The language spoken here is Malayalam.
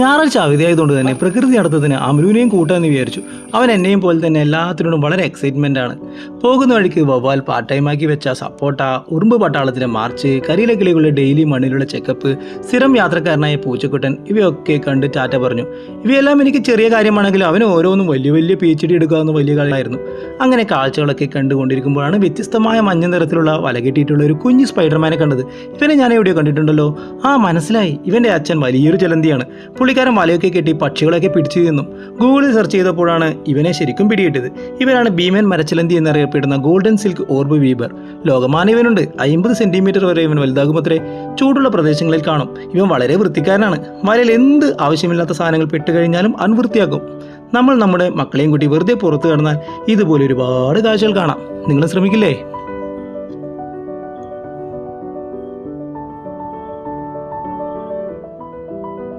ഞായറാഴ്ച അവധിയായതുകൊണ്ട് തന്നെ പ്രകൃതി നടത്തത്തിന് അമലുവിനെയും കൂട്ടാമെന്ന് വിചാരിച്ചു. അവൻ എന്നെയും പോലെ തന്നെ എല്ലാത്തിനോടും വളരെ എക്സൈറ്റ്മെൻ്റ് ആണ്. പോകുന്ന വഴിക്ക് വവ്വാൽ പാർട്ട് ടൈമാക്കി വെച്ച സപ്പോട്ട, ഉറുമ്പ് പട്ടാളത്തിൻ്റെ മാർച്ച്, കരിയില കിളികളുടെ ഡെയിലി മണ്ണിലുള്ള ചെക്കപ്പ്, സ്ഥിരം യാത്രക്കാരനായ പൂച്ചക്കുട്ടൻ ഇവയൊക്കെ കണ്ട് ടാറ്റ പറഞ്ഞു. ഇവയെല്ലാം എനിക്ക് ചെറിയ കാര്യമാണെങ്കിലും അവന് ഓരോന്നും വലിയ വലിയ PhD എടുക്കാവുന്ന വലിയ കളിയായിരുന്നു. അങ്ങനെ കാഴ്ചകളൊക്കെ കണ്ടുകൊണ്ടിരിക്കുമ്പോഴാണ് വ്യത്യസ്തമായ മഞ്ഞ നിറത്തിലുള്ള വല കെട്ടിയിട്ടുള്ള ഒരു കുഞ്ഞു സ്പൈഡർമാനെ കണ്ടത്. ഇവനെ ഞാൻ എവിടെയോ കണ്ടിട്ടുണ്ടല്ലോ. മനസ്സിലായി, ഇവൻ്റെ അച്ഛൻ വലിയൊരു ജലന്തിയാണ്. പുള്ളിക്കാരൻ വലയൊക്കെ കെട്ടി പക്ഷികളൊക്കെ പിടിച്ചു നിന്നും. ഗൂഗിളിൽ സെർച്ച് ചെയ്തപ്പോഴാണ് ഇവനെ ശരിക്കും പിടികിട്ടത്. ഇവനാണ് ഭീമൻ മരച്ചിലന്തി എന്നറിയപ്പെടുന്ന ഗോൾഡൻ സിൽക്ക് ഓർബ് വീബർ. ലോകമാനം ഇവനുണ്ട്. 50 സെന്റിമീറ്റർ വരെ ഇവൻ വലുതാകുമത്രേ. ചൂടുള്ള പ്രദേശങ്ങളിൽ കാണും. ഇവൻ വളരെ വൃത്തിക്കാരനാണ്. വലയിൽ എന്ത് ആവശ്യമില്ലാത്ത സാധനങ്ങൾ പെട്ടുകഴിഞ്ഞാലും വൃത്തിയാക്കും. നമ്മൾ നമ്മുടെ മക്കളെയും കൂട്ടി വെറുതെ പുറത്തു കിടന്നാൽ ഇതുപോലെ ഒരുപാട് കാഴ്ചകൾ കാണാം. നിങ്ങൾ ശ്രമിക്കില്ലേ?